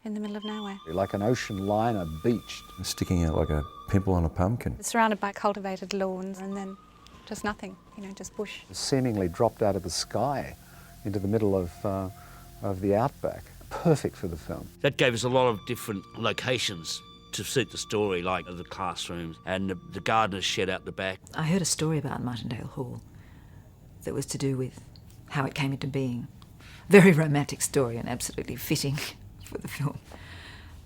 in the middle of nowhere. Like an ocean liner beached. Sticking out like a pimple on a pumpkin. It's surrounded by cultivated lawns and then just nothing, just bush. Seemingly dropped out of the sky into the middle of the outback. Perfect for the film. That gave us a lot of different locations to suit the story, like the classrooms and the gardener's shed out the back. I heard a story about Martindale Hall that was to do with how it came into being. Very romantic story and absolutely fitting for the film.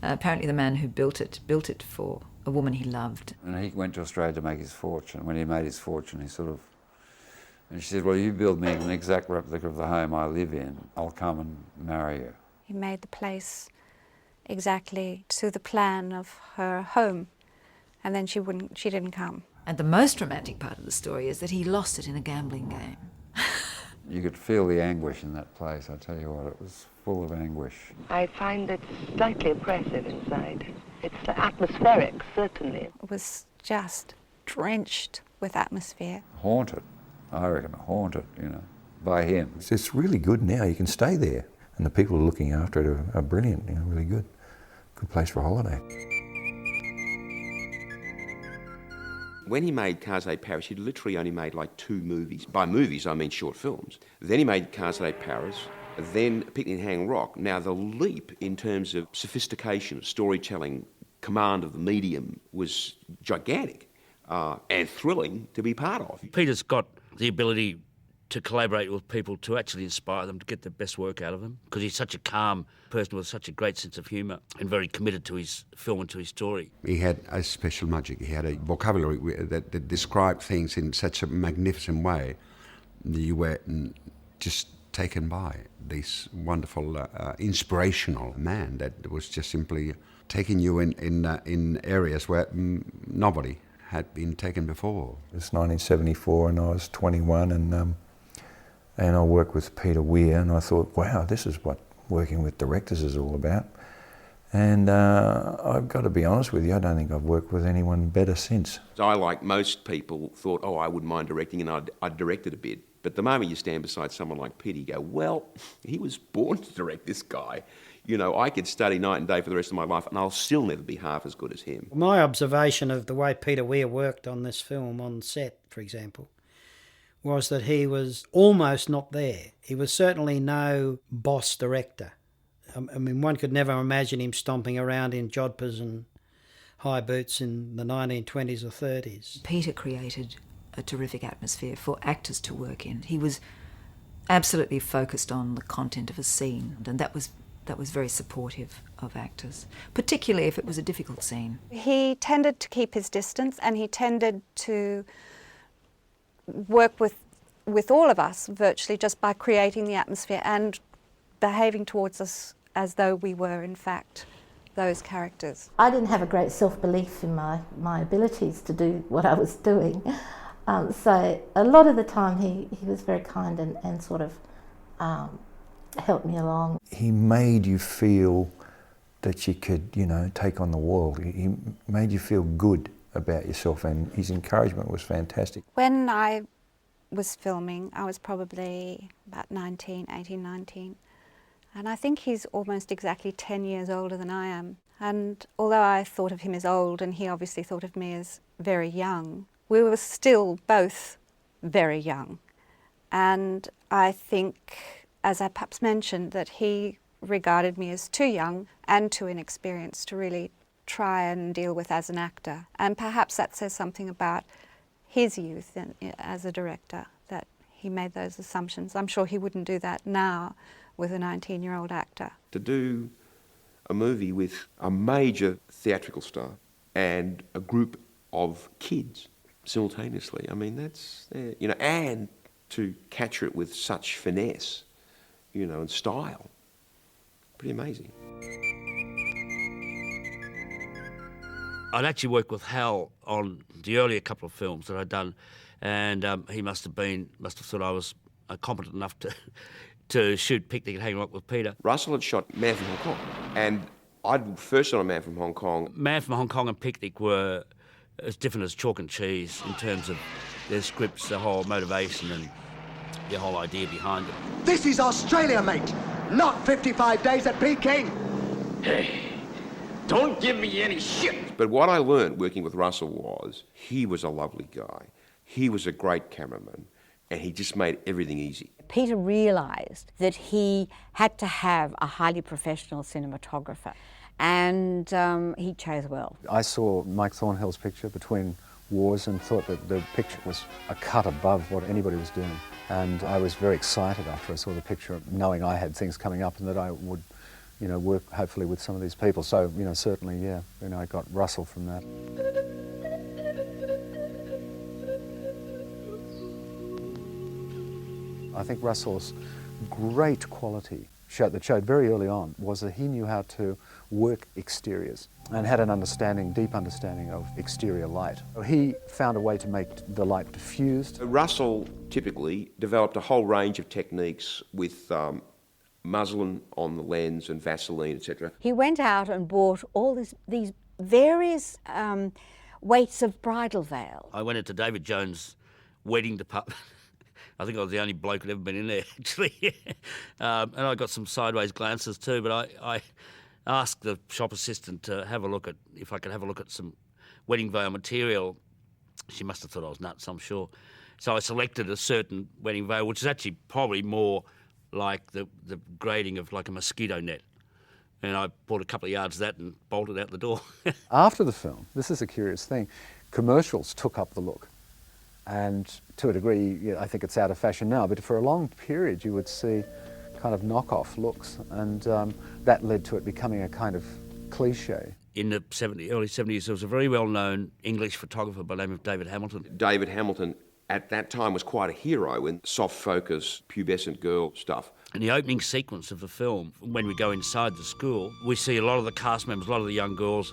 Apparently the man who built it for a woman he loved. And he went to Australia to make his fortune. When he made his fortune, and she said, well, you build me an exact replica of the home I live in, I'll come and marry you. He made the place exactly to the plan of her home, and then she didn't come. And the most romantic part of the story is that he lost it in a gambling game. You could feel the anguish in that place, I tell you what, it was full of anguish. I find it slightly oppressive inside. It's atmospheric, certainly. It was just drenched with atmosphere. Haunted, I reckon, haunted, by him. It's really good now, you can stay there. And the people who are looking after it are brilliant, really good. Good place for a holiday. When he made Cars Paris, he'd literally only made like 2 movies. By movies, I mean short films. Then he made Cars Paris, then Picnic in Hang Rock. Now, the leap in terms of sophistication, storytelling, command of the medium was gigantic and thrilling to be part of. Peter's got the ability to collaborate with people to actually inspire them to get the best work out of them, because he's such a calm person with such a great sense of humour and very committed to his film and to his story. He had a special magic. He had a vocabulary that described things in such a magnificent way that you were just taken by this wonderful, inspirational man that was just simply taking you in areas where nobody had been taken before. It was 1974 and I was 21 and I worked with Peter Weir and I thought, wow, this is what working with directors is all about. And I've got to be honest with you, I don't think I've worked with anyone better since. I, like most people, thought, I wouldn't mind directing, and I'd directed a bit. But the moment you stand beside someone like Peter, you go, well, he was born to direct this guy. I could study night and day for the rest of my life and I'll still never be half as good as him. My observation of the way Peter Weir worked on this film on set, for example, was that he was almost not there. He was certainly no boss director. I mean, one could never imagine him stomping around in jodhpurs and high boots in the 1920s or 30s. Peter created a terrific atmosphere for actors to work in. He was absolutely focused on the content of a scene, and that was very supportive of actors, particularly if it was a difficult scene. He tended to keep his distance, and he tended to work with all of us virtually just by creating the atmosphere and behaving towards us as though we were in fact those characters. I didn't have a great self-belief in my abilities to do what I was doing, so a lot of the time he was very kind and sort of helped me along. He made you feel that you could, take on the world. He made you feel good about yourself, and his encouragement was fantastic. When I was filming, I was probably about 18, 19, and I think he's almost exactly 10 years older than I am. And although I thought of him as old and he obviously thought of me as very young, we were still both very young. And I think, as I perhaps mentioned, that he regarded me as too young and too inexperienced to really try and deal with as an actor. And perhaps that says something about his youth as a director, that he made those assumptions. I'm sure he wouldn't do that now with a 19-year-old actor. To do a movie with a major theatrical star and a group of kids simultaneously, I mean, that's, and to capture it with such finesse, and style, pretty amazing. I'd actually worked with Hal on the earlier couple of films that I'd done, and he must have thought I was competent enough to shoot Picnic and Hang Rock with Peter. Russell had shot Man from Hong Kong, and I'd first shot a Man from Hong Kong. Man from Hong Kong and Picnic were as different as chalk and cheese in terms of their scripts, the whole motivation and the whole idea behind it. This is Australia, mate, not 55 days at Peking. Hey, don't give me any shit. But what I learned working with Russell was he was a lovely guy. He was a great cameraman, and he just made everything easy. Peter realised that he had to have a highly professional cinematographer, and he chose well. I saw Mike Thornhill's picture Between Wars and thought that the picture was a cut above what anybody was doing. And I was very excited after I saw the picture, knowing I had things coming up and that I would, work hopefully with some of these people. So, certainly, yeah, I got Russell from that. I think Russell's great quality that showed very early on was that he knew how to work exteriors and had an deep understanding of exterior light. He found a way to make the light diffused. Russell typically developed a whole range of techniques with muslin on the lens and Vaseline, etc. He went out and bought all these various weights of bridal veil. I went into David Jones' wedding department. I think I was the only bloke who'd ever been in there, actually. And I got some sideways glances too, but I asked the shop assistant to have a look at, if I could have a look at some wedding veil material. She must have thought I was nuts, I'm sure. So I selected a certain wedding veil, which is actually probably more like the grading of like a mosquito net. And I bought a couple of yards of that and bolted out the door. After the film, this is a curious thing, commercials took up the look. And to a degree, I think it's out of fashion now, but for a long period you would see kind of knockoff looks, and that led to it becoming a kind of cliche. In the early 70s, there was a very well-known English photographer by the name of David Hamilton. David Hamilton at that time was quite a hero in soft focus, pubescent girl stuff. In the opening sequence of the film, when we go inside the school, we see a lot of the cast members, a lot of the young girls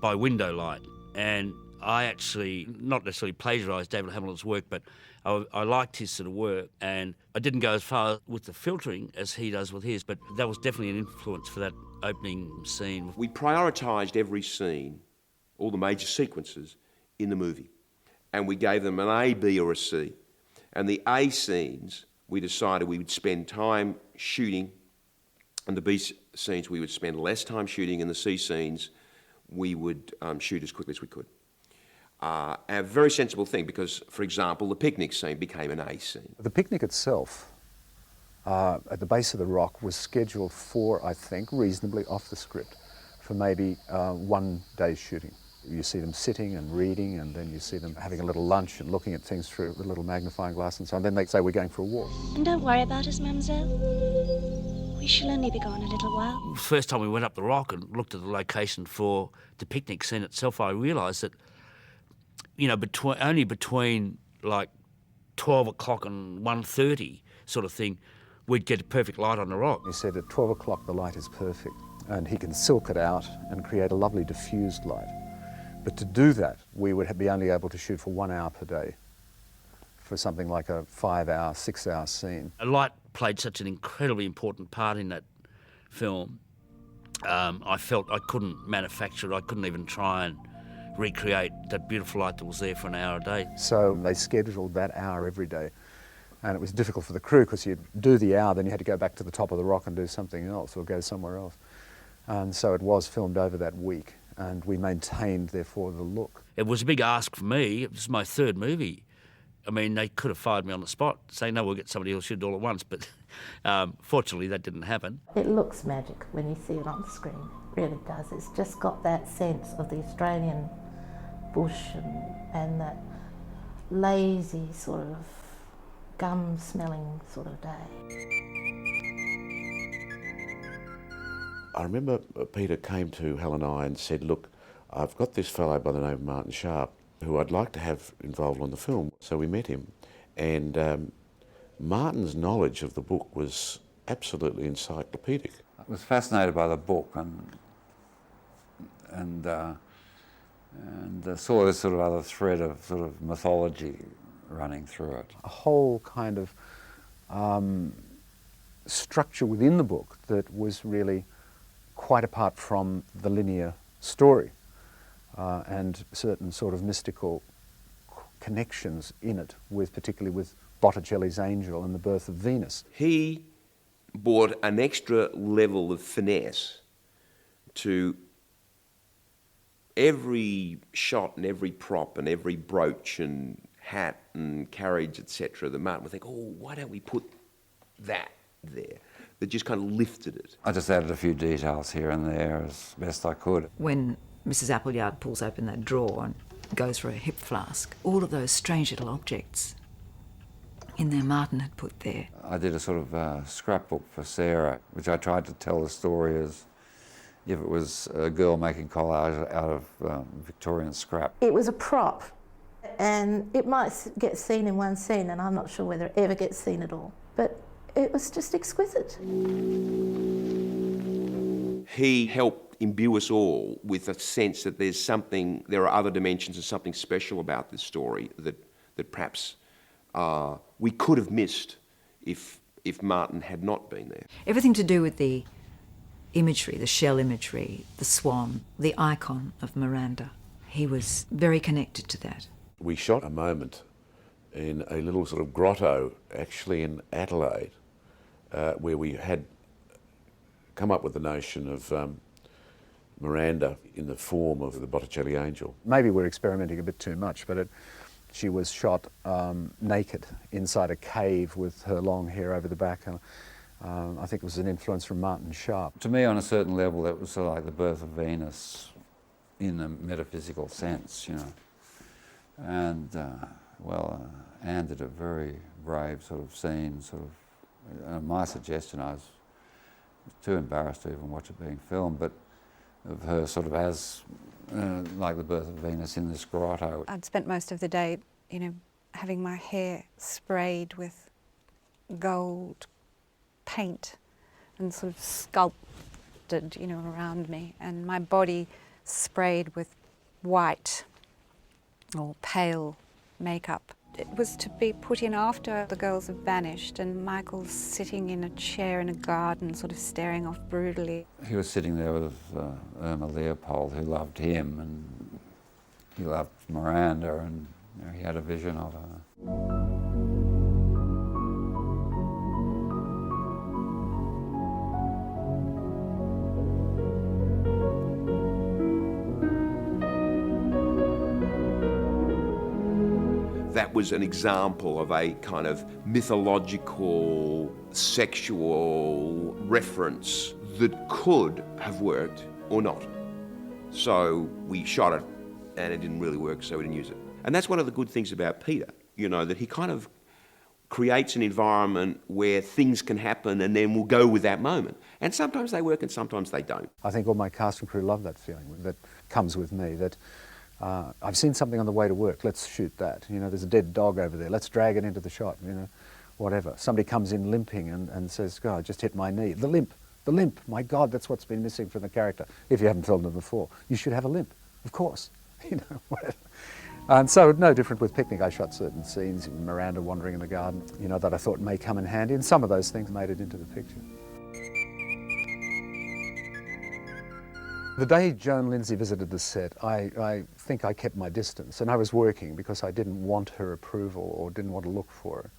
by window light. And I actually, not necessarily plagiarised David Hamilton's work, but I liked his sort of work, and I didn't go as far with the filtering as he does with his, but that was definitely an influence for that opening scene. We prioritised every scene, all the major sequences in the movie, and we gave them an A, B or a C. And the A scenes, we decided we would spend time shooting, and the B scenes we would spend less time shooting, and the C scenes we would shoot as quickly as we could. A very sensible thing because, for example, the picnic scene became an A scene. The picnic itself, at the base of the rock, was scheduled for, I think, reasonably off the script, for maybe 1 day's shooting. You see them sitting and reading, and then you see them having a little lunch and looking at things through a little magnifying glass and so on. Then they say, we're going for a walk. And don't worry about us, mademoiselle. We shall only be gone a little while. The first time we went up the rock and looked at the location for the picnic scene itself, I realised that only between like 12 o'clock and 1:30 sort of thing, we'd get a perfect light on the rock. He said at 12 o'clock the light is perfect, and he can silk it out and create a lovely diffused light. But to do that, we would be only able to shoot for 1 hour per day for something like a 5-hour, 6-hour scene. A light played such an incredibly important part in that film. I felt I couldn't manufacture it, I couldn't even try and recreate that beautiful light that was there for an hour a day. So they scheduled that hour every day, and it was difficult for the crew because you'd do the hour, then you had to go back to the top of the rock and do something else or go somewhere else. And so it was filmed over that week, and we maintained, therefore, the look. It was a big ask for me. It was my third movie. I mean, they could have fired me on the spot, saying, no, we'll get somebody who'll shoot it all at once, but fortunately that didn't happen. It looks magic when you see it on the screen. It really does. It's just got that sense of the Australian bush and that lazy sort of gum-smelling sort of day. I remember Peter came to Hal and I and said, look, I've got this fellow by the name of Martin Sharp who I'd like to have involved on the film. So we met him, and Martin's knowledge of the book was absolutely encyclopedic. I was fascinated by the book and saw this sort of other thread of sort of mythology running through it. A whole kind of structure within the book that was really quite apart from the linear story, and certain sort of mystical connections in it, particularly with Botticelli's Angel and the Birth of Venus. He brought an extra level of finesse to every shot and every prop and every brooch and hat and carriage, etc., that Martin would think, oh, why don't we put that there? That just kind of lifted it. I just added a few details here and there as best I could. When Mrs. Appleyard pulls open that drawer and goes for a hip flask, all of those strange little objects in there Martin had put there. I did a sort of scrapbook for Sarah, which I tried to tell the story as if it was a girl making collage out of Victorian scrap. It was a prop, and it might get seen in one scene, and I'm not sure whether it ever gets seen at all. But it was just exquisite. He helped imbue us all with a sense that there are other dimensions and something special about this story that perhaps we could have missed if Martin had not been there. Everything to do with the imagery, the shell imagery, the swan, the icon of Miranda. He was very connected to that. We shot a moment in a little sort of grotto, actually in Adelaide, where we had come up with the notion of Miranda in the form of the Botticelli angel. Maybe we're experimenting a bit too much, but she was shot naked inside a cave with her long hair over the back. I think it was an influence from Martin Sharp. To me, on a certain level, that was sort of like the birth of Venus in a metaphysical sense, you know. And, Anne did a very brave sort of scene, my suggestion, I was too embarrassed to even watch it being filmed, but of her sort of as like the birth of Venus in this grotto. I'd spent most of the day, having my hair sprayed with gold paint and sort of sculpted, around me, and my body sprayed with white or pale makeup. It was to be put in after the girls have vanished and Michael's sitting in a chair in a garden, sort of staring off brutally. He was sitting there with Irma Leopold, who loved him, and he loved Miranda, and he had a vision of her. That was an example of a kind of mythological, sexual reference that could have worked or not. So we shot it and it didn't really work, so we didn't use it. And that's one of the good things about Peter, that he kind of creates an environment where things can happen and then we'll go with that moment. And sometimes they work and sometimes they don't. I think all my cast and crew love that feeling that comes with me, that I've seen something on the way to work, let's shoot that. There's a dead dog over there, let's drag it into the shot, whatever. Somebody comes in limping and says, God, I just hit my knee. The limp, my God, that's what's been missing from the character. If you haven't filmed it before, you should have a limp, of course. Whatever. And so no different with Picnic. I shot certain scenes, Miranda wandering in the garden, that I thought may come in handy, and some of those things made it into the picture. The day Joan Lindsay visited the set, I think I kept my distance, and I was working because I didn't want her approval or didn't want to look for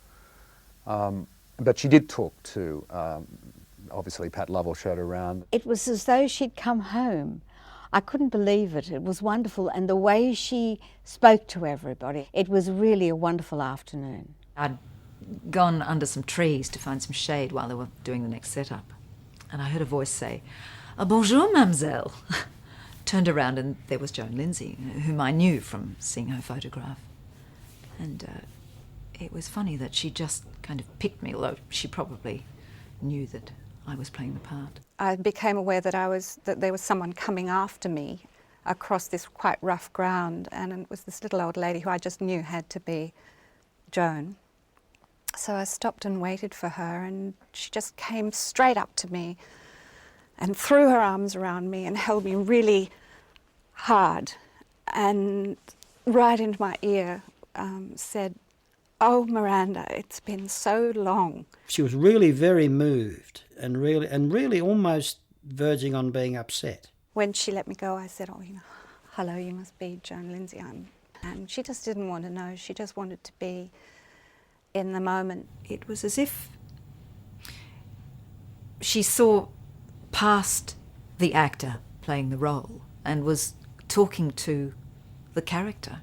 her. But she did talk to, obviously Pat Lovell showed her around. It was as though she'd come home. I couldn't believe it. It was wonderful, and the way she spoke to everybody, it was really a wonderful afternoon. I'd gone under some trees to find some shade while they were doing the next setup, and I heard a voice say, "Bonjour, mademoiselle." Turned around and there was Joan Lindsay, whom I knew from seeing her photograph. And it was funny that she just kind of picked me, although she probably knew that I was playing the part. I became aware that there was someone coming after me across this quite rough ground, and it was this little old lady who I just knew had to be Joan. So I stopped and waited for her, and she just came straight up to me and threw her arms around me and held me really hard, and right into my ear said, "Oh, Miranda, it's been so long." She was really very moved and really almost verging on being upset. When she let me go, I said, "Oh, hello, you must be Joan Lindsay." And she just didn't want to know. She just wanted to be in the moment. It was as if she saw past the actor playing the role and was talking to the character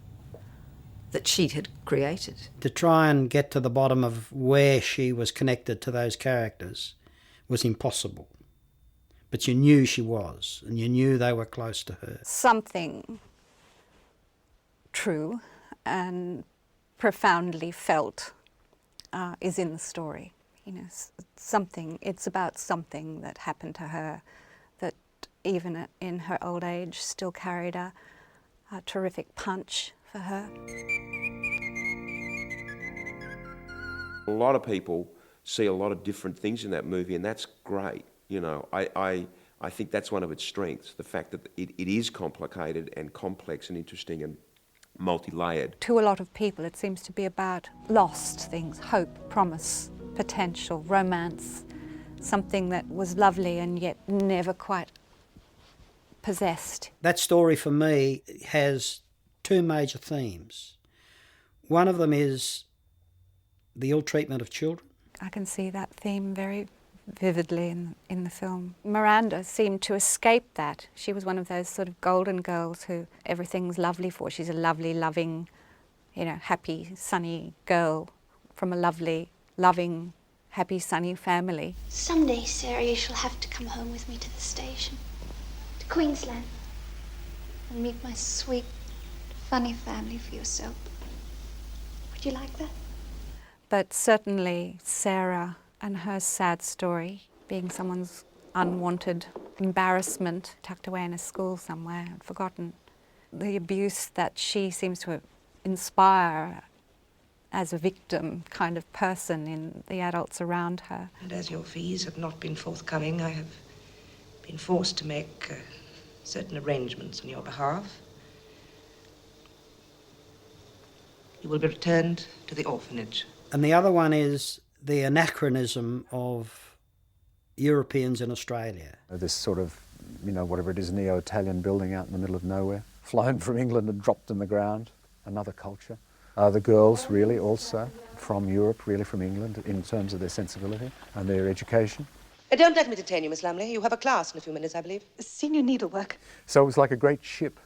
that she had created. To try and get to the bottom of where she was connected to those characters was impossible. But you knew she was, and you knew they were close to her. Something true and profoundly felt is in the story. You know, it's about something that happened to her that even in her old age still carried a terrific punch for her. A lot of people see a lot of different things in that movie, and that's great. You know, I think that's one of its strengths, the fact that it is complicated and complex and interesting and multi-layered. To a lot of people, it seems to be about lost things, hope, promise, potential, romance, something that was lovely and yet never quite possessed. That story for me has two major themes. One of them is the ill treatment of children. I can see that theme very vividly in the film. Miranda seemed to escape that. She was one of those sort of golden girls who everything's lovely for. She's a lovely, loving, you know, happy, sunny girl from a lovely, loving, happy, sunny family. Someday, Sarah, you shall have to come home with me to the station, to Queensland, and meet my sweet, funny family for yourself. Would you like that? But certainly Sarah and her sad story, being someone's unwanted embarrassment tucked away in a school somewhere and forgotten. The abuse that she seems to inspire as a victim kind of person in the adults around her. And as your fees have not been forthcoming, I have been forced to make certain arrangements on your behalf. You will be returned to the orphanage. And the other one is the anachronism of Europeans in Australia. This sort of, you know, whatever it is, neo-Italian building out in the middle of nowhere, flown from England and dropped in the ground, another culture. The girls really also from Europe, really from England, in terms of their sensibility and their education. Don't let me detain you, Miss Lumley. You have a class in a few minutes, I believe. Senior needlework. So it was like a great ship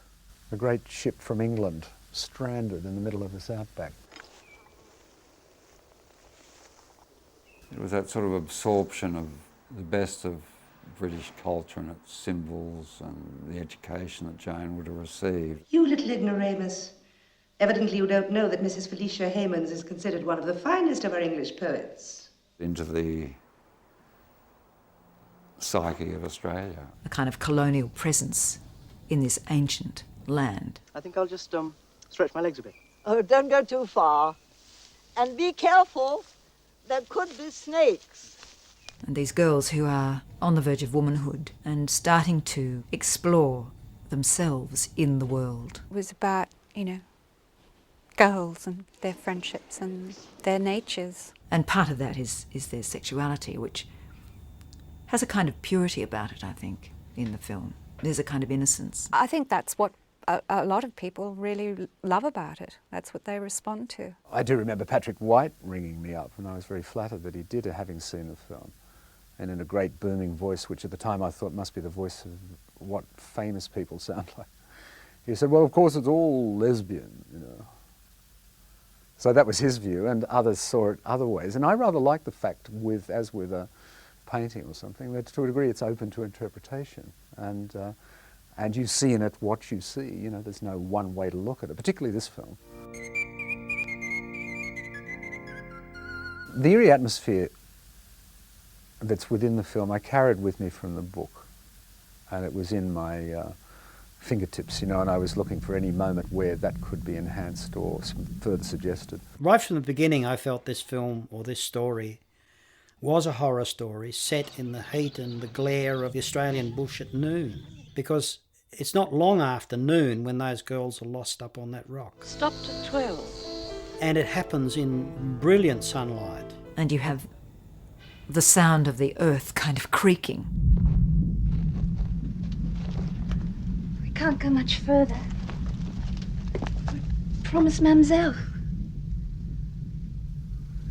from England, stranded in the middle of this outback. It was that sort of absorption of the best of British culture and its symbols and the education that Jane would have received. You little ignoramus. Evidently you don't know that Mrs. Felicia Hemans is considered one of the finest of our English poets. Into the psyche of Australia. A kind of colonial presence in this ancient land. I think I'll just stretch my legs a bit. Oh, don't go too far. And be careful. There could be snakes. And these girls who are on the verge of womanhood and starting to explore themselves in the world. It was about, you know, girls and their friendships and their natures. And part of that is their sexuality, which has a kind of purity about it, I think, in the film. There's a kind of innocence. I think that's what a lot of people really love about it. That's what they respond to. I do remember Patrick White ringing me up, and I was very flattered that he did, having seen the film, and in a great booming voice, which at the time I thought must be the voice of what famous people sound like. He said, well, of course it's all lesbian, you know. So that was his view, and others saw it other ways. And I rather like the fact, as with a painting or something, that to a degree it's open to interpretation. And you see in it what you see. You know, there's no one way to look at it, particularly this film. The eerie atmosphere that's within the film I carried with me from the book, and it was in my fingertips, you know, and I was looking for any moment where that could be enhanced or further suggested. Right from the beginning I felt this film, or this story, was a horror story set in the heat and the glare of the Australian bush at noon, because it's not long after noon when those girls are lost up on that rock. Stopped at 12. And it happens in brilliant sunlight. And you have the sound of the earth kind of creaking. We can't go much further. Promise, Mademoiselle.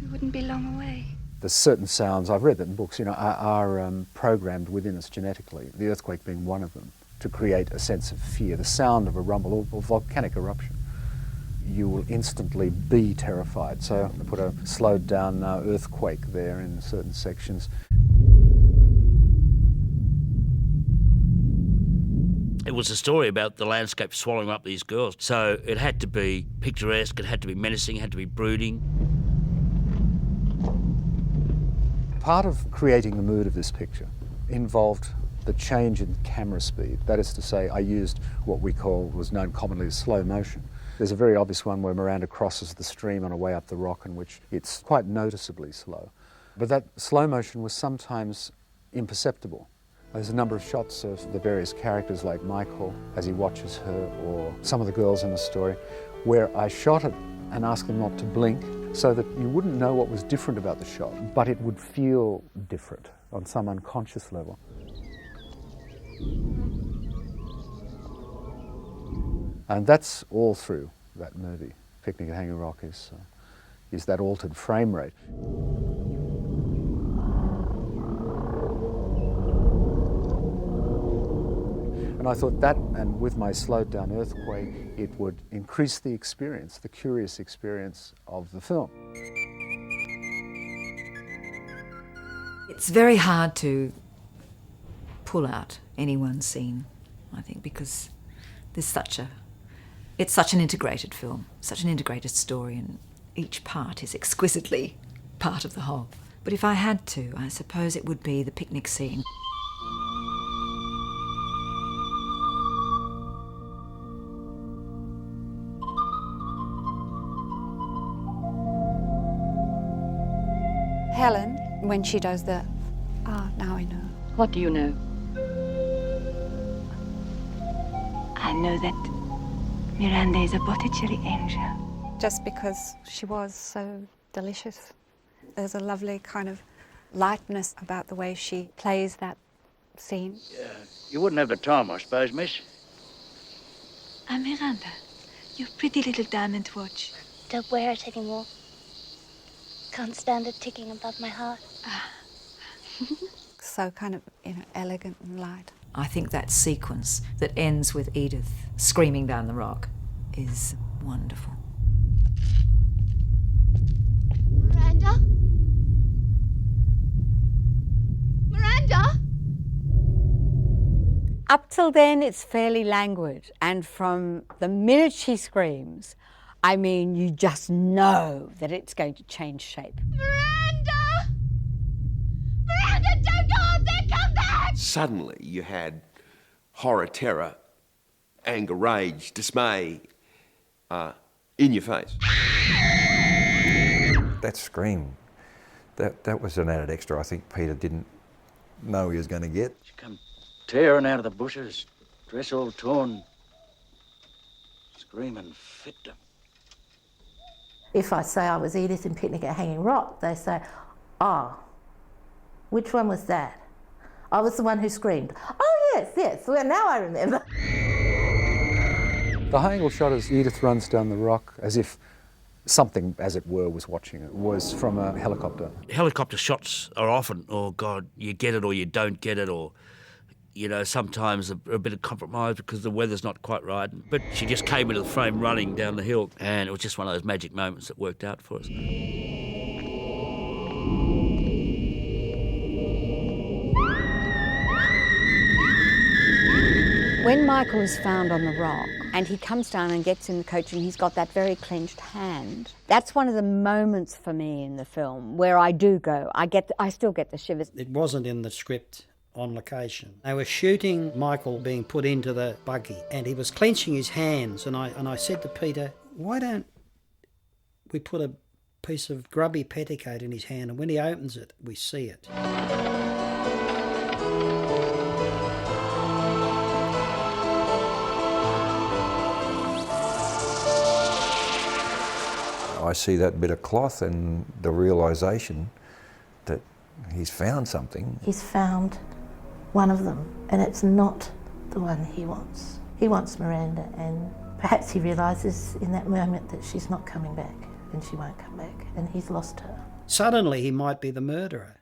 We wouldn't be long away. There's certain sounds, I've read that in books, you know, are programmed within us genetically, the earthquake being one of them, to create a sense of fear. The sound of a rumble or volcanic eruption, you will instantly be terrified. So I put a slowed down earthquake there in certain sections. It was a story about the landscape swallowing up these girls. So it had to be picturesque, it had to be menacing, it had to be brooding. Part of creating the mood of this picture involved the change in camera speed. That is to say, I used what was known commonly as slow motion. There's a very obvious one where Miranda crosses the stream on her way up the rock, in which it's quite noticeably slow. But that slow motion was sometimes imperceptible. There's a number of shots of the various characters, like Michael as he watches her, or some of the girls in the story, where I shot it and asked them not to blink, so that you wouldn't know what was different about the shot, but it would feel different on some unconscious level. And that's all through that movie. Picnic at Hanging Rock is that altered frame rate. And I thought that, and with my slowed down earthquake, it would increase the experience, the curious experience of the film. It's very hard to pull out any one scene, I think, because it's such an integrated film, such an integrated story, and each part is exquisitely part of the whole. But if I had to, I suppose it would be the picnic scene. Helen, when she does the, now I know. What do you know? I know that Miranda is a Botticelli angel. Just because she was so delicious. There's a lovely kind of lightness about the way she plays that scene. Yeah, you wouldn't have the time, I suppose, miss. Miranda, your pretty little diamond watch. Don't wear it anymore. Can't stand it ticking above my heart. So kind of, elegant and light. I think that sequence that ends with Edith screaming down the rock is wonderful. Miranda? Miranda? Up till then, it's fairly languid, and from the minute she screams, I mean, you just know that it's going to change shape. Miranda! Miranda, don't go up there, come back! Suddenly you had horror, terror, anger, rage, dismay in your face. That scream, that was an added extra I think Peter didn't know he was going to get. She come tearing out of the bushes, dress all torn, screaming fit them. If I say I was Edith in Picnic at Hanging Rock, they say, which one was that? I was the one who screamed. Oh, yes, well, now I remember. The high angle shot as Edith runs down the rock, as if something, as it were, was watching it, was from a helicopter. Helicopter shots are often, oh God, you get it or you don't get it, or, sometimes a bit of compromise because the weather's not quite right. But she just came into the frame running down the hill, and it was just one of those magic moments that worked out for us. When Michael is found on the rock and he comes down and gets in the coach and he's got that very clenched hand, that's one of the moments for me in the film where I do go, I still get the shivers. It wasn't in the script on location. They were shooting Michael being put into the buggy and he was clenching his hands, and I said to Peter, why don't we put a piece of grubby petticoat in his hand, and when he opens it, we see it. I see that bit of cloth and the realisation that he's found something. He's found one of them, and it's not the one he wants. He wants Miranda, and perhaps he realises in that moment that she's not coming back, and she won't come back, and he's lost her. Suddenly he might be the murderer.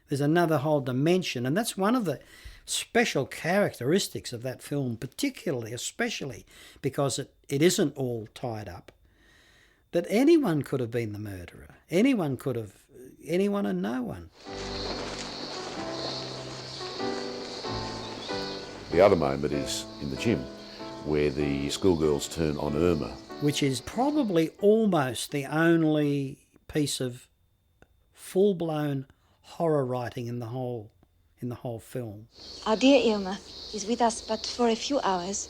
There's another whole dimension, and that's one of special characteristics of that film, particularly, especially because it isn't all tied up, that anyone could have been the murderer. Anyone and no one. The other moment is in the gym, where the schoolgirls turn on Irma. Which is probably almost the only piece of full-blown horror writing in the whole film. Our dear Irma is with us but for a few hours.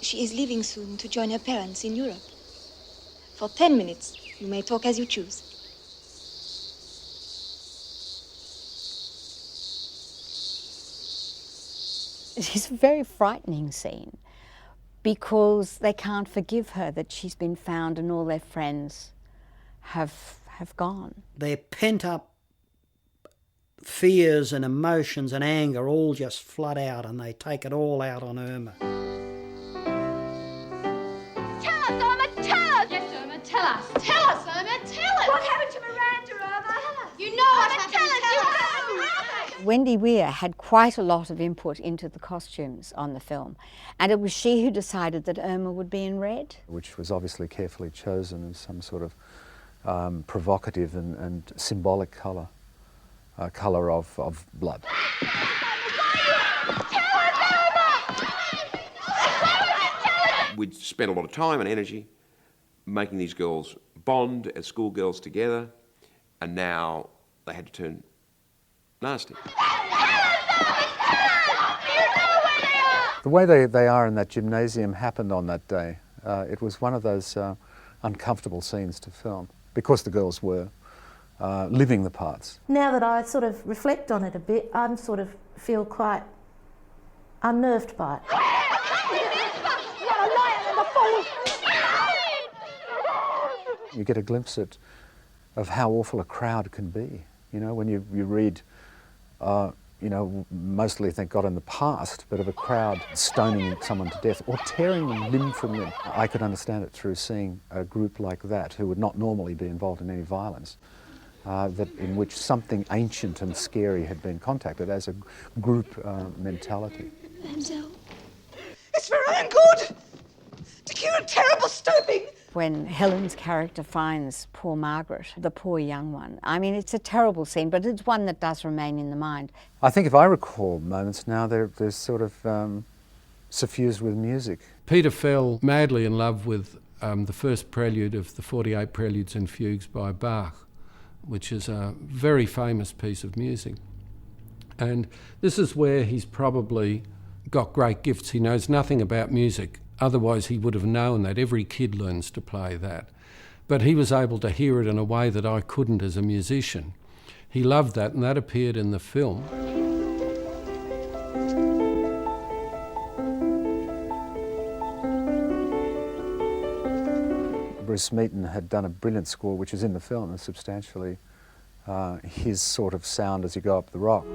She is leaving soon to join her parents in Europe. For 10 minutes, you may talk as you choose. It's a very frightening scene because they can't forgive her that she's been found and all their friends have gone. Their pent-up fears and emotions and anger all just flood out, and they take it all out on Irma. Tell us, Irma, tell us! Yes, Irma, tell us. Tell us, Irma, tell us! What happened to Miranda, Irma? You know what happened, tell us, you know! Wendy Weir had quite a lot of input into the costumes on the film, and it was she who decided that Irma would be in red. Which was obviously carefully chosen as some sort of provocative and symbolic colour, colour of blood. We'd spent a lot of time and energy making these girls bond as schoolgirls together, and now they had to turn nasty. The way they are in that gymnasium happened on that day. It was one of those uncomfortable scenes to film because the girls were living the parts. Now that I sort of reflect on it a bit, I'm sort of feel quite unnerved by it. You get a glimpse of how awful a crowd can be. You know, when you read, you know, mostly, thank God, in the past, but of a crowd stoning someone to death or tearing them limb from limb. I could understand it through seeing a group like that, who would not normally be involved in any violence, in which something ancient and scary had been contacted as a group mentality. Denzel. It's for our own good! To cure a terrible stooping! When Helen's character finds poor Margaret, the poor young one. I mean, it's a terrible scene, but it's one that does remain in the mind. I think if I recall moments now, they're sort of suffused with music. Peter fell madly in love with the first prelude of the 48 Preludes and Fugues by Bach, which is a very famous piece of music. And this is where he's probably got great gifts. He knows nothing about music. Otherwise, he would have known that. Every kid learns to play that. But he was able to hear it in a way that I couldn't as a musician. He loved that, and that appeared in the film. Bruce Smeaton had done a brilliant score, which is in the film, and substantially his sort of sound as you go up the rock.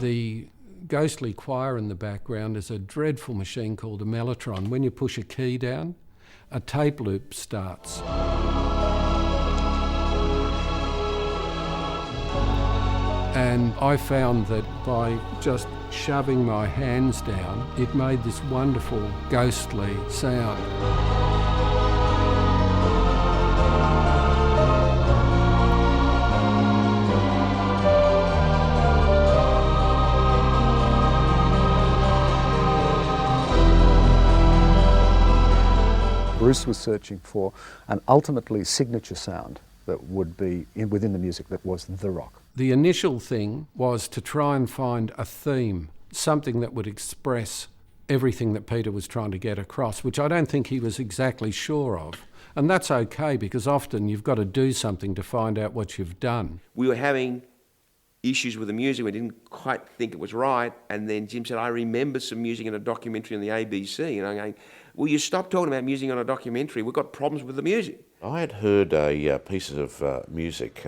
The ghostly choir in the background is a dreadful machine called a mellotron. When you push a key down, a tape loop starts. And I found that by just shoving my hands down, it made this wonderful ghostly sound. Bruce was searching for an ultimately signature sound that would be within the music that was the rock. The initial thing was to try and find a theme, something that would express everything that Peter was trying to get across, which I don't think he was exactly sure of. And that's okay, because often you've got to do something to find out what you've done. We were having issues with the music. We didn't quite think it was right. And then Jim said, I remember some music in a documentary on the ABC. And I'm going, well, you stop talking about music on a documentary. We've got problems with the music. I had heard a piece of music,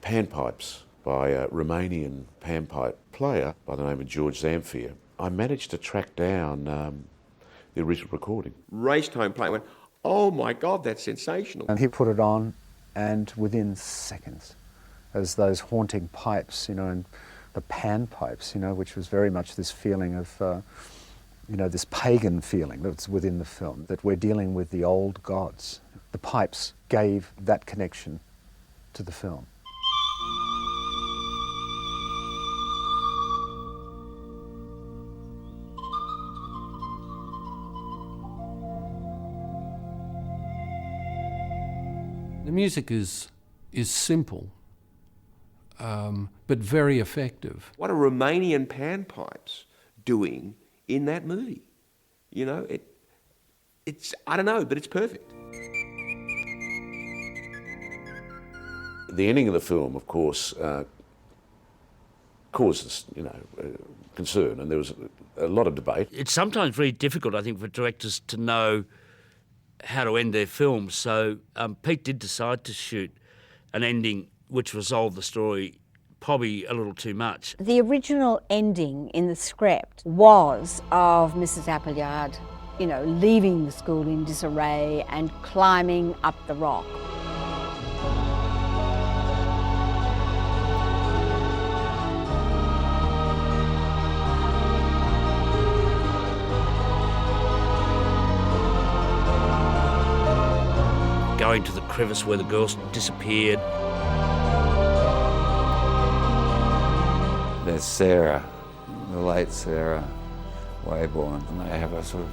panpipes, by a Romanian panpipe player by the name of George Zamfir. I managed to track down the original recording. Raced home playing, went, oh my God, that's sensational. And he put it on, and within seconds, as those haunting pipes, and the pan pipes, which was very much this feeling of, this pagan feeling that's within the film, that we're dealing with the old gods. The pipes gave that connection to the film. The music is simple, but very effective. What are Romanian panpipes doing in that movie? It's I don't know, but it's perfect. The ending of the film, of course, causes, concern, and there was a lot of debate. It's sometimes very difficult, I think, for directors to know how to end their films. So Pete did decide to shoot an ending which resolved the story probably a little too much. The original ending in the script was of Mrs. Appleyard, leaving the school in disarray and climbing up the rock. Going to the crevice where the girls disappeared. There's Sarah, the late Sarah Wayborn, and they have a sort of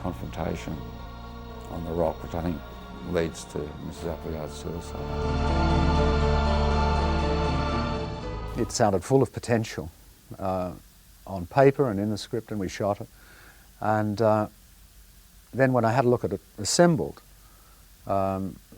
confrontation on the rock, which I think leads to Mrs. Appleyard's suicide. It sounded full of potential on paper and in the script, and we shot it. And then when I had a look at it assembled,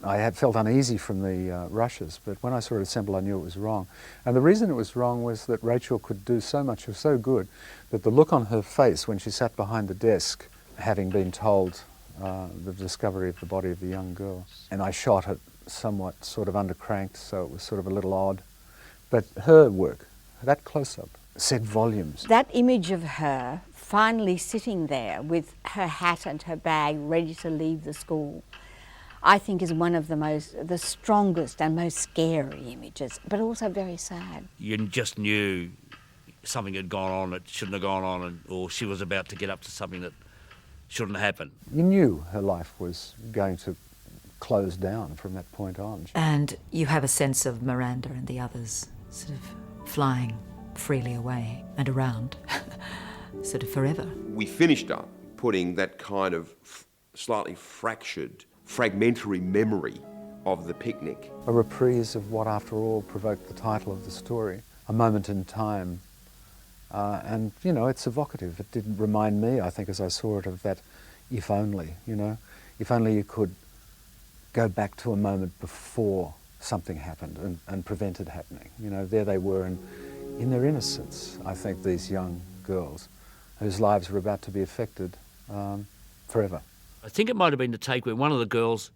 I had felt uneasy from the rushes, but when I saw it assembled, I knew it was wrong. And the reason it was wrong was that Rachel could do so much, was so good, that the look on her face when she sat behind the desk, having been told the discovery of the body of the young girl, and I shot it somewhat sort of undercranked, so it was sort of a little odd. But her work, that close-up, said volumes. That image of her finally sitting there with her hat and her bag ready to leave the school, I think is one of the strongest and most scary images, but also very sad. You just knew something had gone on that shouldn't have gone on, or she was about to get up to something that shouldn't happen. You knew her life was going to close down from that point on. And you have a sense of Miranda and the others sort of flying freely away and around, sort of forever. We finished up putting that kind of slightly fragmentary memory of the picnic. A reprise of what, after all, provoked the title of the story, a moment in time. And, it's evocative. It did remind me, I think, as I saw it, of that if only, if only you could go back to a moment before something happened and prevent it happening. There they were in their innocence, I think, these young girls whose lives were about to be affected forever. I think it might have been the take where one of the girls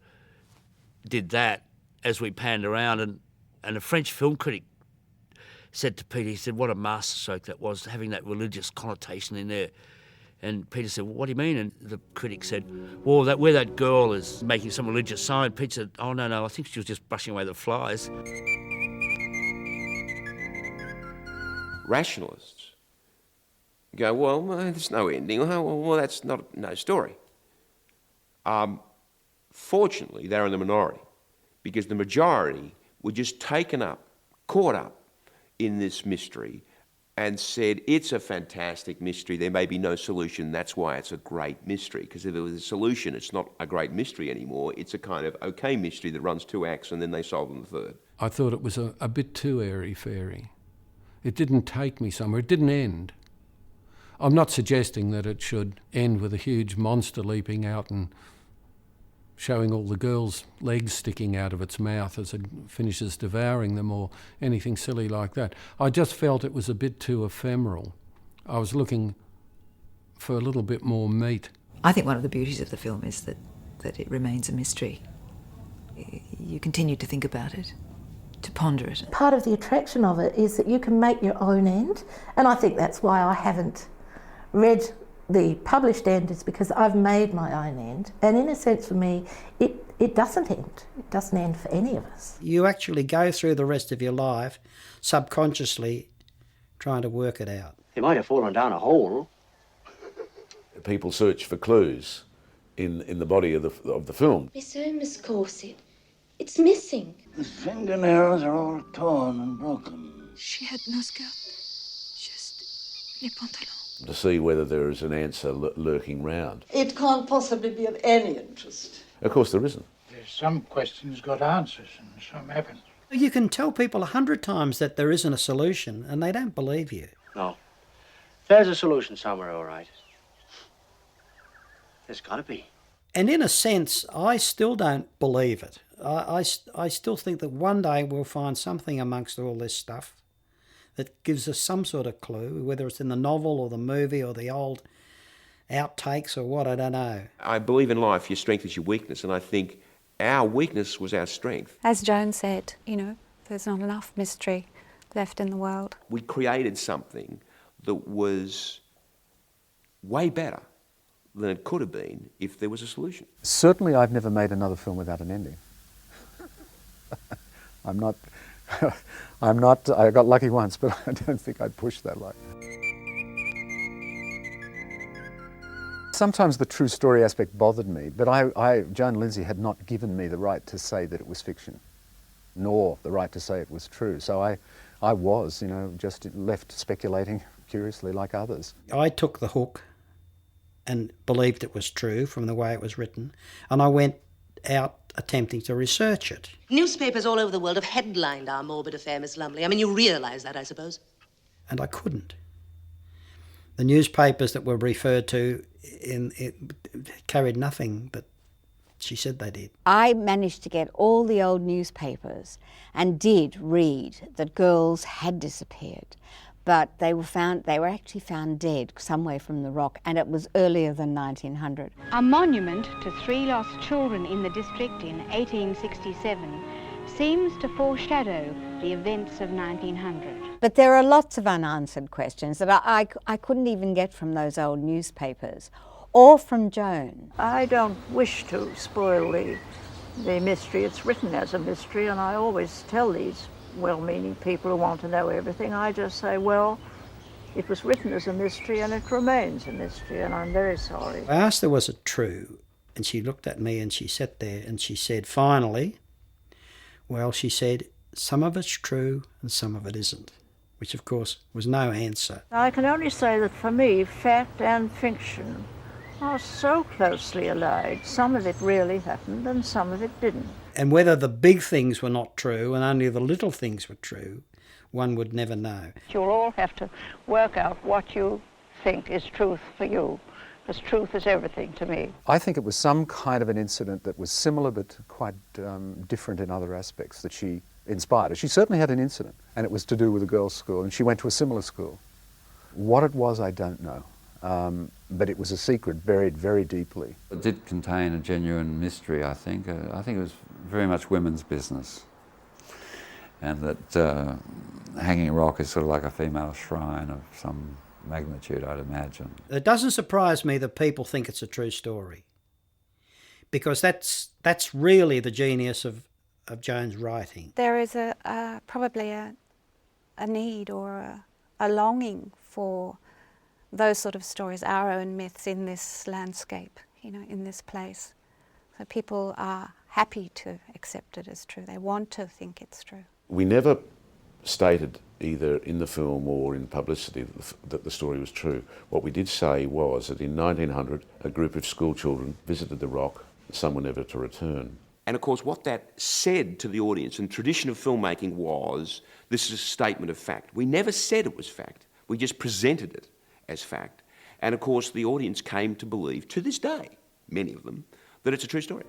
did that as we panned around, and a French film critic said to Peter, he said, what a masterstroke that was, having that religious connotation in there. And Peter said, well, what do you mean? And the critic said, well, where that girl is making some religious sign. Peter said, oh, no, I think she was just brushing away the flies. Rationalists go, well, there's no ending. Well, that's no story. Fortunately, they're in the minority, because the majority were just caught up in this mystery and said, it's a fantastic mystery, there may be no solution, that's why it's a great mystery. Because if there was a solution, it's not a great mystery anymore, it's a kind of okay mystery that runs 2 acts and then they solve them the third. I thought it was a bit too airy-fairy. It didn't take me somewhere, it didn't end. I'm not suggesting that it should end with a huge monster leaping out and showing all the girls' legs sticking out of its mouth as it finishes devouring them, or anything silly like that. I just felt it was a bit too ephemeral. I was looking for a little bit more meat. I think one of the beauties of the film is that it remains a mystery. You continue to think about it To ponder it. Part of the attraction of it is that you can make your own end, and I think that's why I haven't read the published end, is because I've made my own end, and in a sense for me it doesn't end. It doesn't end for any of us. You actually go through the rest of your life subconsciously trying to work it out. He might have fallen down a hole. People search for clues in the body of the film. Miss Miss Corset, it's missing. The fingernails are all torn and broken. She had no skirt, just les pantalons. To see whether there is an answer lurking round. It can't possibly be of any interest. Of course there isn't. There's some questions got answers and some haven't. You can tell people 100 times that there isn't a solution and they don't believe you. No. There's a solution somewhere, all right. There's got to be. And in a sense, I still don't believe it. I still think that one day we'll find something amongst all this stuff that gives us some sort of clue, whether it's in the novel or the movie or the old outtakes or what, I don't know. I believe in life your strength is your weakness, and I think our weakness was our strength. As Joan said, there's not enough mystery left in the world. We created something that was way better than it could have been if there was a solution. Certainly I've never made another film without an ending. I got lucky once, but I don't think I'd push that luck. Sometimes the true story aspect bothered me, but Joan Lindsay had not given me the right to say that it was fiction, nor the right to say it was true. So I was, just left speculating curiously like others. I took the hook and believed it was true from the way it was written, and I went out attempting to research it. Newspapers all over the world have headlined our morbid affair, Miss Lumley. I mean, you realise that, I suppose? And I couldn't. The newspapers that were referred to carried nothing, but she said they did. I managed to get all the old newspapers and did read that girls had disappeared, but they were actually found dead somewhere from the rock, and it was earlier than 1900. A monument to 3 lost children in the district in 1867 seems to foreshadow the events of 1900. But there are lots of unanswered questions that I couldn't even get from those old newspapers or from Joan. I don't wish to spoil the mystery. It's written as a mystery, and I always tell these well-meaning people who want to know everything, I just say, well, it was written as a mystery and it remains a mystery, and I'm very sorry. I asked her, was it true? And she looked at me and she sat there and she said, finally, well, she said, some of it's true and some of it isn't, which of course was no answer. I can only say that for me, fact and fiction are so closely allied. Some of it really happened and some of it didn't. And whether the big things were not true and only the little things were true, one would never know. You'll all have to work out what you think is truth for you, because truth is everything to me. I think it was some kind of an incident that was similar but quite different in other aspects that she inspired her. She certainly had an incident, and it was to do with a girls' school, and she went to a similar school. What it was, I don't know. But it was a secret buried very deeply. It did contain a genuine mystery, I think. I think it was very much women's business. And that Hanging Rock is sort of like a female shrine of some magnitude, I'd imagine. It doesn't surprise me that people think it's a true story, because that's really the genius of Joan's writing. There is probably a need or a longing for those sort of stories, our own myths in this landscape, in this place. So people are happy to accept it as true. They want to think it's true. We never stated either in the film or in publicity that the story was true. What we did say was that in 1900, a group of school children visited the rock, some were never to return. And of course what that said to the audience, and tradition of filmmaking was, this is a statement of fact. We never said it was fact, we just presented it as fact. And of course the audience came to believe, to this day, many of them, that it's a true story.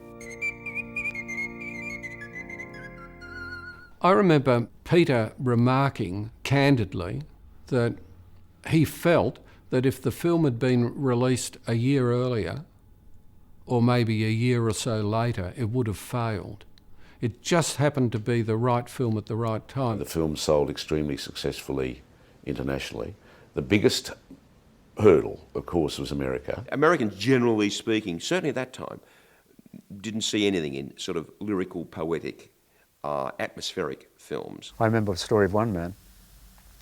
I remember Peter remarking candidly that he felt that if the film had been released a year earlier, or maybe a year or so later, it would have failed. It just happened to be the right film at the right time. The film sold extremely successfully internationally. The biggest hurdle, of course, was America. Americans, generally speaking, certainly at that time, didn't see anything in sort of lyrical, poetic, atmospheric films. I remember a story of one man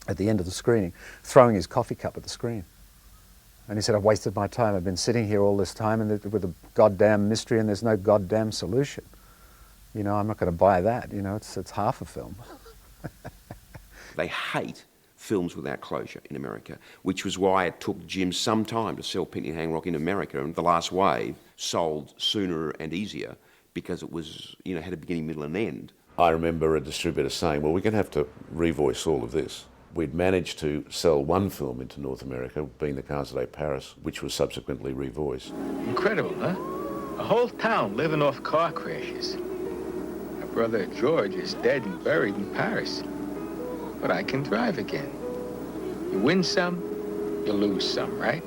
at the end of the screening throwing his coffee cup at the screen. And he said, I've wasted my time. I've been sitting here all this time and with a goddamn mystery and there's no goddamn solution. You know, I'm not going to buy that. You know, it's half a film. They hate films without closure in America, which was why it took Jim some time to sell Picnic at Hanging Rock in America, and The Last Wave sold sooner and easier because it was, you know, had a beginning, middle and end. I remember a distributor saying, well, we're going to have to revoice all of this. We'd managed to sell one film into North America, being The Casa de Paris, which was subsequently revoiced. Incredible, huh? A whole town living off car crashes. My brother George is dead and buried in Paris. But I can drive again. You win some, you lose some, right?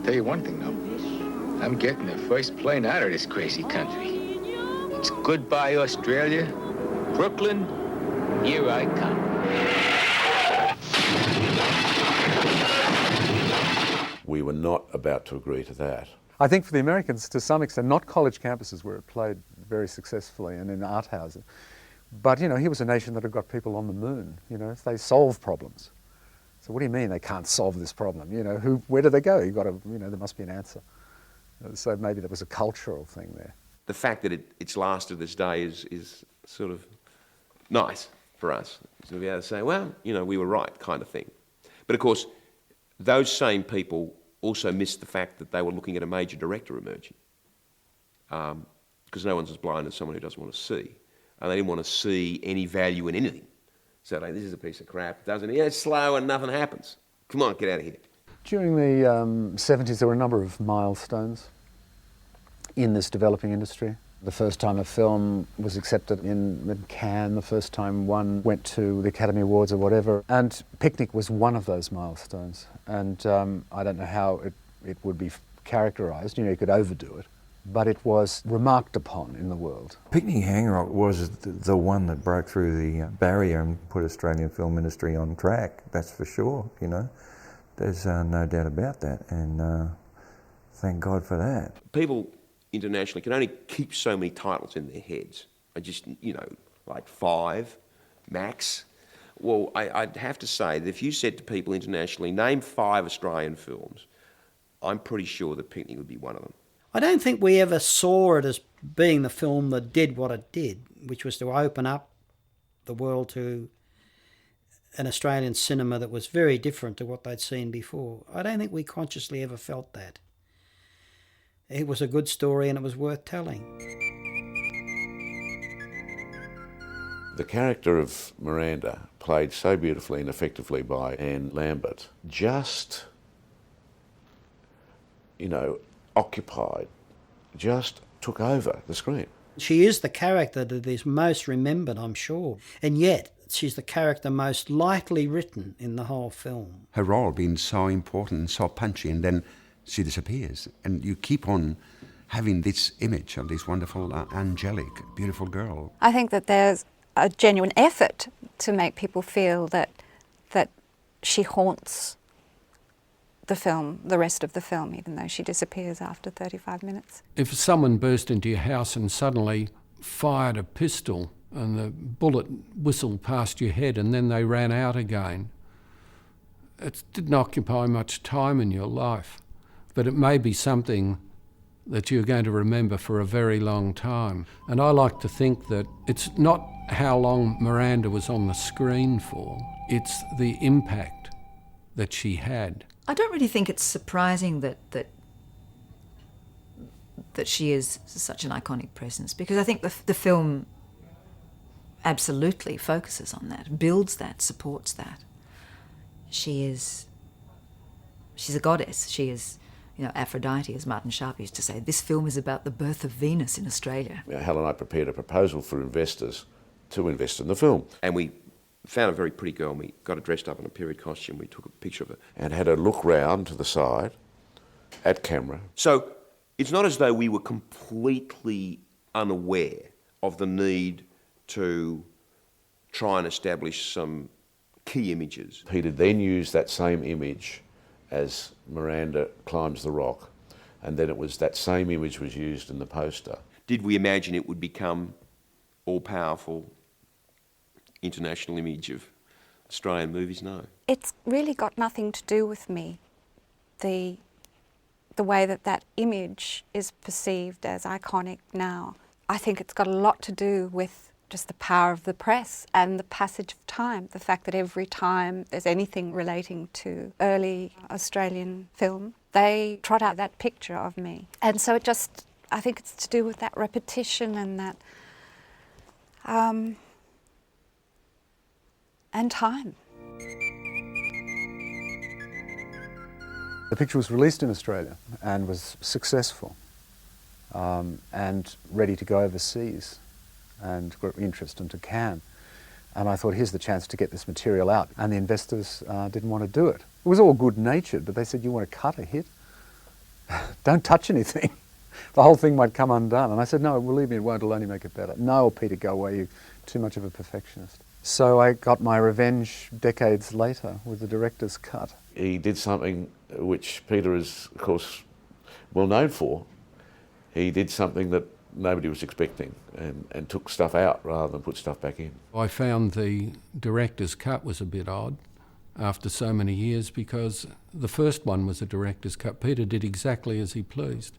Tell you one thing, though. I'm getting the first plane out of this crazy country. It's goodbye, Australia. Brooklyn, here I come. We were not about to agree to that. I think for the Americans, to some extent, not college campuses where it played very successfully and in art houses, but, you know, he was a nation that had got people on the moon. You know, they solve problems. So what do you mean they can't solve this problem? You know, where do they go? You've got to, you know, there must be an answer. So maybe there was a cultural thing there. The fact that it's lasted this day is sort of nice for us. To be able to say, well, you know, we were right, kind of thing. But of course, those same people also missed the fact that they were looking at a major director emerging. Because no one's as blind as someone who doesn't want to see. And they didn't want to see any value in anything. So like, this is a piece of crap. It's slow and nothing happens. Come on, get out of here. During the 70s, there were a number of milestones in this developing industry. The first time a film was accepted in Cannes, the first time one went to the Academy Awards or whatever. And Picnic was one of those milestones. And I don't know how it would be characterised. You know, you could overdo it. But it was remarked upon in the world. Picnic at Hanging Rock was the one that broke through the barrier and put Australian film industry on track, that's for sure, you know. There's no doubt about that, and thank God for that. People internationally can only keep so many titles in their heads. I just, you know, like 5, max. Well, I'd have to say that if you said to people internationally, name 5 Australian films, I'm pretty sure that Picnic would be one of them. I don't think we ever saw it as being the film that did what it did, which was to open up the world to an Australian cinema that was very different to what they'd seen before. I don't think we consciously ever felt that. It was a good story and it was worth telling. The character of Miranda, played so beautifully and effectively by Anne Lambert, just, you know, occupied, just took over the screen. She is the character that is most remembered, I'm sure, and yet she's the character most lightly written in the whole film. Her role being so important and so punchy, and then she disappears, and you keep on having this image of this wonderful, angelic, beautiful girl. I think that there's a genuine effort to make people feel that she haunts the film, the rest of the film, even though she disappears after 35 minutes. If someone burst into your house and suddenly fired a pistol and the bullet whistled past your head and then they ran out again, it didn't occupy much time in your life, but it may be something that you're going to remember for a very long time. And I like to think that it's not how long Miranda was on the screen for, it's the impact that she had. I don't really think it's surprising that she is such an iconic presence, because I think the film absolutely focuses on that, builds that, supports that. She's a goddess. She is, you know, Aphrodite, as Martin Sharp used to say. This film is about the birth of Venus in Australia. Hal and I prepared a proposal for investors to invest in the film. And we found a very pretty girl and we got her dressed up in a period costume. We took a picture of her. And had her look round to the side at camera. So it's not as though we were completely unaware of the need to try and establish some key images. Peter then used that same image as Miranda climbs the rock, and then it was that same image was used in the poster. Did we imagine it would become all-powerful international image of Australian movies? No. It's really got nothing to do with me, the way that image is perceived as iconic now. I think it's got a lot to do with just the power of the press and the passage of time, the fact that every time there's anything relating to early Australian film, they trot out that picture of me. And so I think it's to do with that repetition and that, and time. The picture was released in Australia and was successful and ready to go overseas and got interest into Cannes. And I thought, here's the chance to get this material out. And the investors didn't want to do it. It was all good-natured, but they said, you want to cut a hit? Don't touch anything. The whole thing might come undone. And I said, no, believe me, it won't. It'll only make it better. No, Peter, go away. You're too much of a perfectionist. So I got my revenge decades later with the director's cut. He did something which Peter is, of course, well known for. He did something that nobody was expecting and took stuff out rather than put stuff back in. I found the director's cut was a bit odd after so many years because the first one was a director's cut. Peter did exactly as he pleased.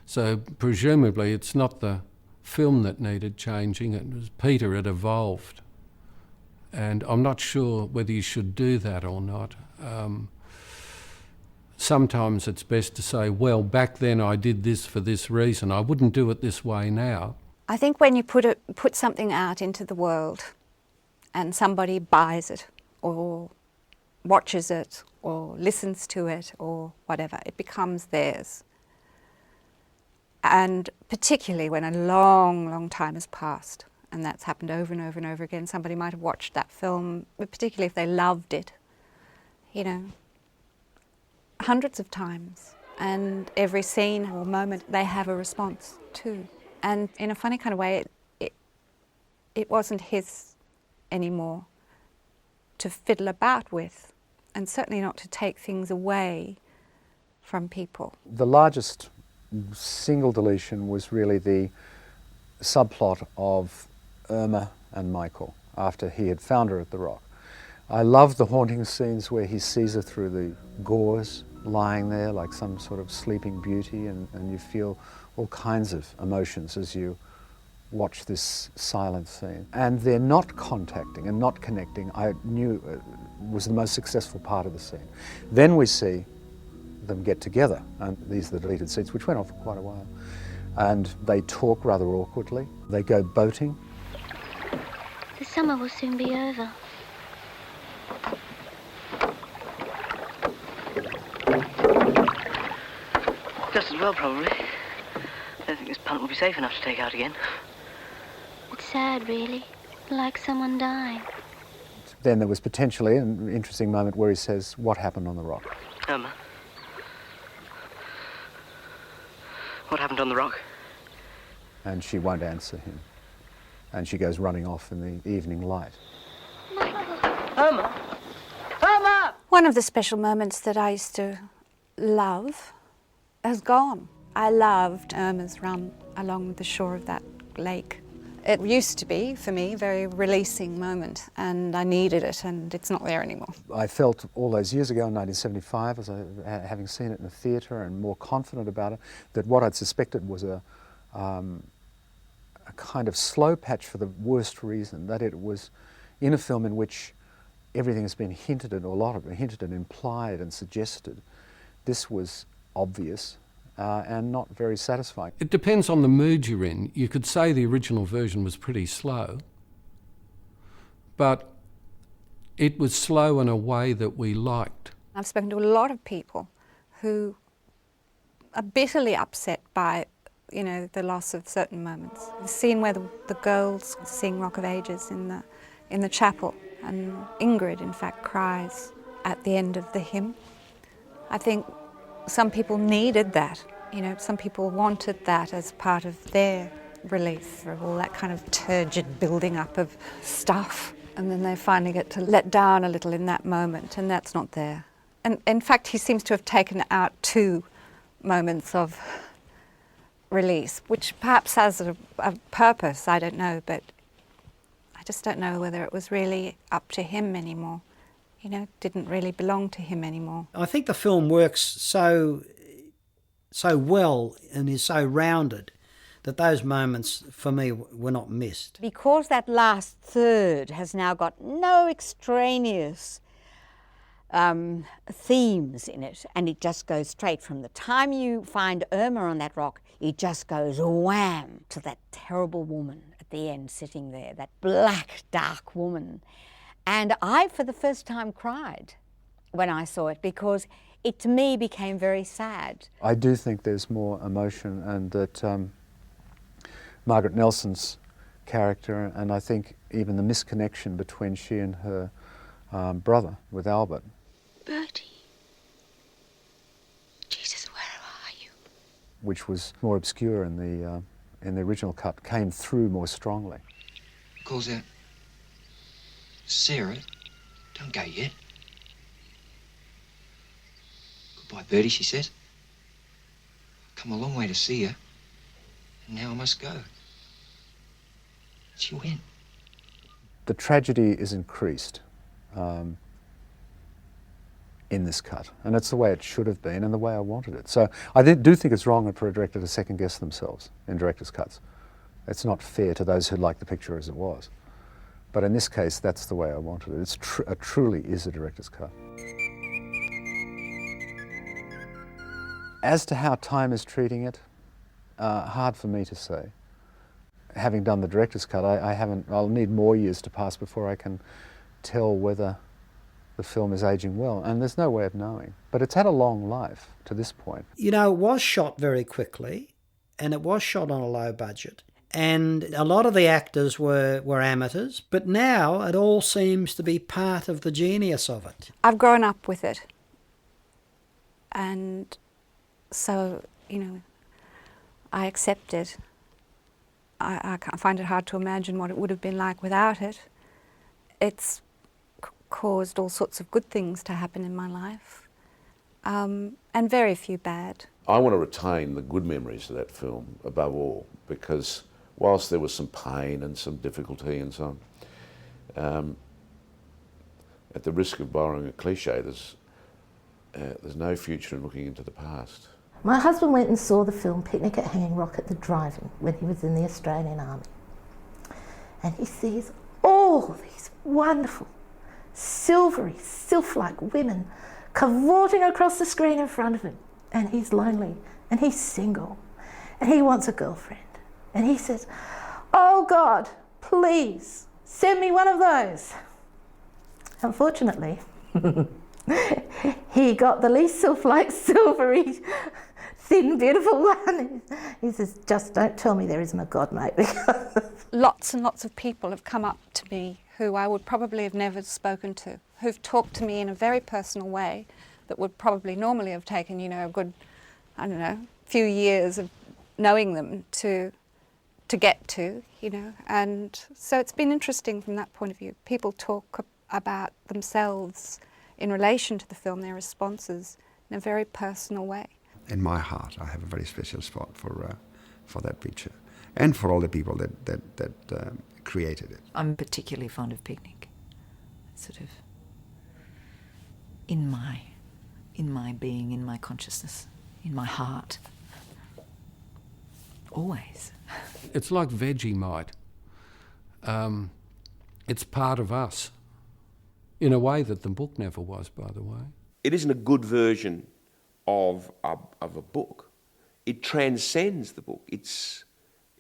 So presumably it's not the film that needed changing, it was Peter had evolved. And I'm not sure whether you should do that or not. Sometimes it's best to say, well, back then I did this for this reason. I wouldn't do it this way now. I think when you put something out into the world and somebody buys it or watches it or listens to it or whatever, it becomes theirs. And particularly when a long, long time has passed, and that's happened over and over and over again, somebody might have watched that film, particularly if they loved it, you know, hundreds of times, and every scene or moment they have a response to. And in a funny kind of way, it wasn't his anymore to fiddle about with, and certainly not to take things away from people. The largest single deletion was really the subplot of Irma and Michael after he had found her at the rock. I love the haunting scenes where he sees her through the gauze, lying there like some sort of sleeping beauty, and you feel all kinds of emotions as you watch this silent scene. And they're not contacting and not connecting, I knew was the most successful part of the scene. Then we see them get together, and these are the deleted scenes, which went on for quite a while. And they talk rather awkwardly. They go boating. The summer will soon be over. Just as well, probably. I don't think this punt will be safe enough to take out again. It's sad, really. Like someone dying. Then there was potentially an interesting moment where he says, what happened on the rock? Irma. What happened on the rock? And she won't answer him. And she goes running off in the evening light. Irma! Irma! One of the special moments that I used to love has gone. I loved Irma's run along the shore of that lake. It used to be, for me, a very releasing moment, and I needed it, and it's not there anymore. I felt all those years ago in 1975, as having seen it in the theatre and more confident about it, that what I'd suspected was a kind of slow patch for the worst reason, that it was in a film in which everything has been hinted at, or a lot of it hinted and implied and suggested. This was obvious and not very satisfying. It depends on the mood you're in. You could say the original version was pretty slow, but it was slow in a way that we liked. I've spoken to a lot of people who are bitterly upset by, you know, the loss of certain moments. The scene where the girls sing Rock of Ages in the chapel, and Ingrid, in fact, cries at the end of the hymn. I think some people needed that, you know, some people wanted that as part of their release through all that kind of turgid building up of stuff. And then they finally get to let down a little in that moment, and that's not there. And in fact, he seems to have taken out 2 moments of release, which perhaps has a purpose, I don't know, but I just don't know whether it was really up to him anymore. You know, it didn't really belong to him anymore. I think the film works so well and is so rounded that those moments for me were not missed. Because that last third has now got no extraneous themes in it, and it just goes straight from the time you find Irma on that rock, it just goes wham to that terrible woman at the end sitting there, that black, dark woman. And I, for the first time, cried when I saw it, because it to me became very sad. I do think there's more emotion, and that Margaret Nelson's character, and I think even the misconnection between she and her brother with Albert. Bertie. Jesus, where are you? Which was more obscure in the original cut, came through more strongly. Calls out, Sarah, don't go yet. Goodbye, Bertie, she says. I've come a long way to see you, and now I must go. She went. The tragedy is increased in this cut, and it's the way it should have been and the way I wanted it. So I do think it's wrong for a director to second guess themselves in director's cuts. It's not fair to those who like the picture as it was. But in this case, that's the way I wanted it. It truly is a director's cut. As to how time is treating it, hard for me to say. Having done the director's cut, I'll need more years to pass before I can tell whether the film is aging well, and there's no way of knowing. But it's had a long life to this point. You know, it was shot very quickly, and it was shot on a low budget, and a lot of the actors were amateurs, but now it all seems to be part of the genius of it. I've grown up with it, and so, you know, I accept it. I find it hard to imagine what it would have been like without it. It's caused all sorts of good things to happen in my life, and very few bad. I want to retain the good memories of that film above all, because whilst there was some pain and some difficulty and so on, at the risk of borrowing a cliche, there's no future in looking into the past. My husband went and saw the film Picnic at Hanging Rock at the drive-in when he was in the Australian Army. And he sees all these wonderful, silvery, sylph-like women cavorting across the screen in front of him. And he's lonely, and he's single, and he wants a girlfriend. And he says, "Oh God, please, send me one of those." Unfortunately, he got the least sylph-like, silvery, thin, beautiful one. He says, "Just don't tell me there isn't a God, mate." Lots and lots of people have come up to me who I would probably have never spoken to, who've talked to me in a very personal way that would probably normally have taken, you know, a good, I don't know, few years of knowing them to get to, you know. And so it's been interesting from that point of view. People talk about themselves in relation to the film, their responses, in a very personal way. In my heart, I have a very special spot for that picture, and for all the people that created it. I'm particularly fond of Picnic. Sort of in my being, in my consciousness, in my heart. Always. It's like Vegemite. It's part of us, in a way that the book never was, by the way. It isn't a good version of a book. It transcends the book. It's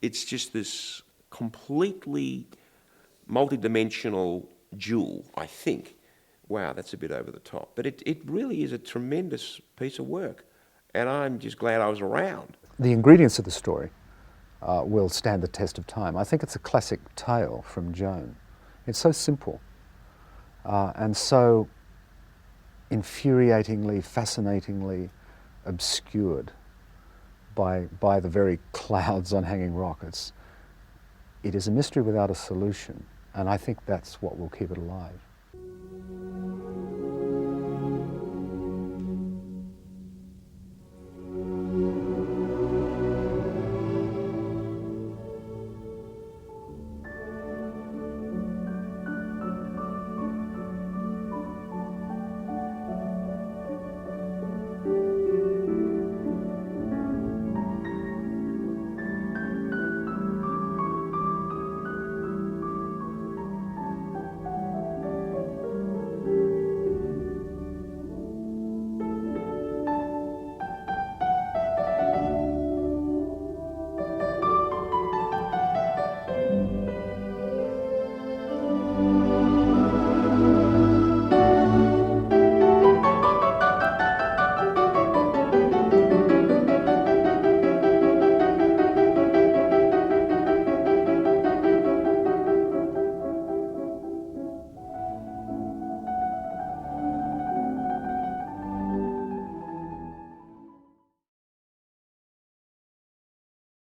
just this completely multidimensional jewel, I think. Wow, that's a bit over the top. But it really is a tremendous piece of work, and I'm just glad I was around. The ingredients of the story will stand the test of time. I think it's a classic tale from Joan. It's so simple and so infuriatingly, fascinatingly obscured by the very clouds on Hanging Rock. It is a mystery without a solution, and I think that's what will keep it alive.